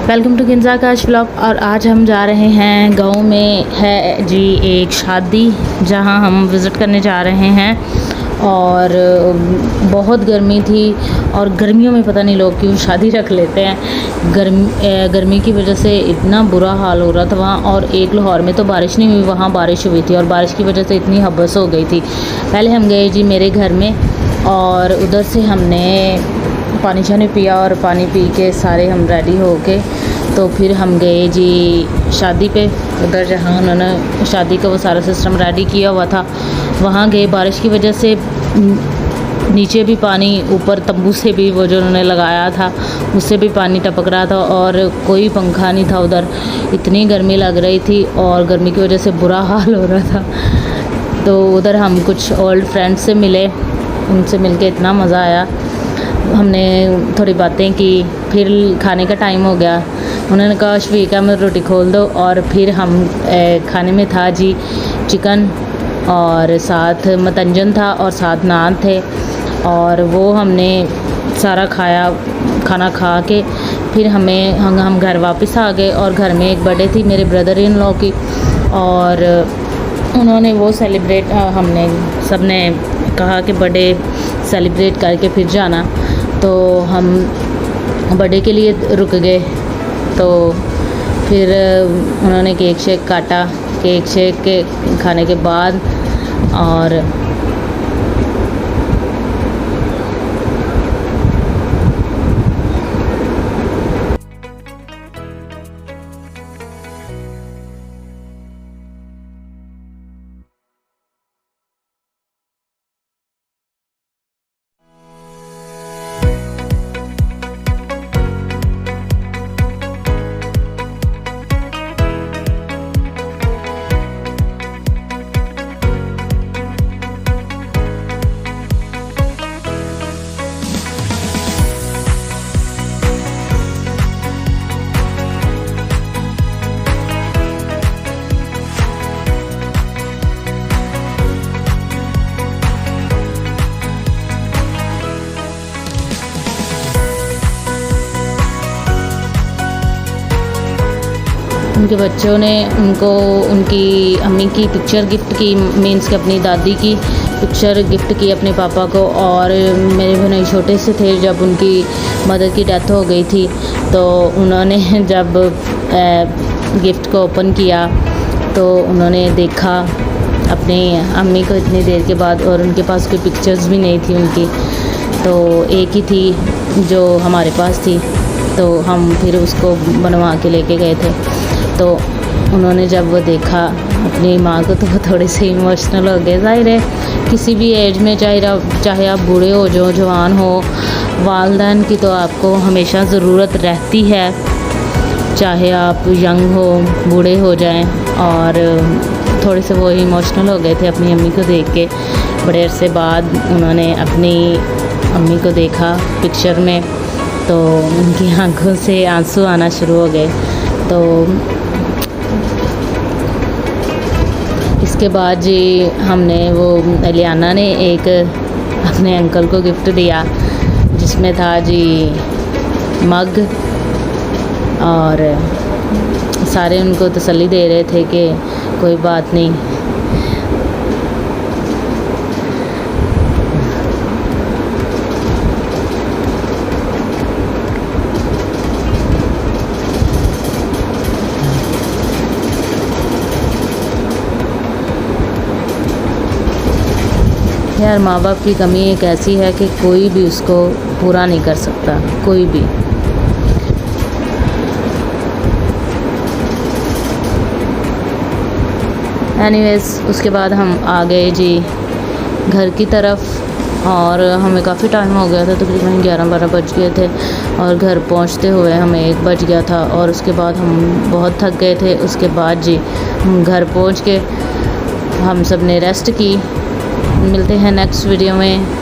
Welcome to Kinza काश vlog. और आज हम जा रहे हैं, गांव में है जी एक शादी जहां हम विज़िट करने जा रहे हैं। और बहुत गर्मी थी और गर्मियों में पता नहीं लोग क्यों शादी रख लेते हैं। गर्मी की वजह से इतना बुरा हाल हो रहा था वहाँ। और एक लाहौर में तो बारिश नहीं हुई, वहाँ बारिश हुई थी और बारिश की वजह से इतनी हबस हो गई थी। पहले हम गए जी मेरे घर में और उधर से हमने पानी शानी पिया और पानी पी के सारे हम रेडी हो गए। तो फिर हम गए जी शादी पे, उधर जहाँ उन्होंने शादी का वो सारा सिस्टम रेडी किया हुआ था वहाँ गए। बारिश की वजह से नीचे भी पानी, ऊपर तंबू से भी वो जो उन्होंने लगाया था उससे भी पानी टपक रहा था और कोई पंखा नहीं था उधर। इतनी गर्मी लग रही थी और गर्मी की वजह से बुरा हाल हो रहा था। तो उधर हम कुछ ओल्ड फ्रेंड्स से मिले, उनसे मिलके इतना मज़ा आया। हमने थोड़ी बातें की, फिर खाने का टाइम हो गया। उन्होंने कहा शफीका में रोटी खोल दो और फिर हम खाने में था जी चिकन और साथ मतंजन था और साथ नान थे। और वो हमने सारा खाया। खाना खा के फिर हम घर वापस आ गए और घर में एक बर्थडे थी मेरे ब्रदर इन लॉ की और उन्होंने वो सेलिब्रेट, हमने सब ने कहा कि बर्थडे सेलिब्रेट करके फिर जाना। तो हम बर्थडे के लिए रुक गए। तो फिर उन्होंने केक शेक काटा। केक शेक के खाने के बाद और उनके बच्चों ने उनको उनकी अम्मी की पिक्चर गिफ्ट की, मीन्स कि अपनी दादी की पिक्चर गिफ्ट की अपने पापा को। और मेरे भाई छोटे से थे जब उनकी मदर की डेथ हो गई थी। तो उन्होंने जब गिफ्ट को ओपन किया तो उन्होंने देखा अपनी अम्मी को इतनी देर के बाद और उनके पास कोई पिक्चर्स भी नहीं थी उनकी, तो एक ही थी जो हमारे पास थी। तो हम फिर उसको बनवा के लेके गए थे। तो उन्होंने जब वो देखा अपनी माँ को तो वो थोड़े से इमोशनल हो गए। ज़ाहिर है किसी भी एज में, चाहे आप बूढ़े हो जो जवान हो, वालिदैन की तो आपको हमेशा ज़रूरत रहती है, चाहे आप यंग हो बूढ़े हो जाएं। और थोड़े से वो इमोशनल हो गए थे अपनी अम्मी को देख के। बड़े अरसे बाद उन्होंने अपनी अम्मी को देखा पिक्चर में तो उनकी आंखों से आंसू आना शुरू हो गए। तो इसके बाद जी हमने वो लियाना ने एक अपने अंकल को गिफ्ट दिया जिसमें था जी मग। और सारे उनको तसल्ली दे रहे थे कि कोई बात नहीं, यार माँ बाप की कमी एक ऐसी है कि कोई भी उसको पूरा नहीं कर सकता, कोई भी। एनीवेज़ उसके बाद हम आ गए जी घर की तरफ और हमें काफ़ी टाइम हो गया था, तकरीबन 11-12 बज गए थे और घर पहुंचते हुए हमें 1 बज गया था। और उसके बाद हम बहुत थक गए थे। उसके बाद जी हम घर पहुंच के हम सब ने रेस्ट की। मिलते हैं नेक्स्ट वीडियो में।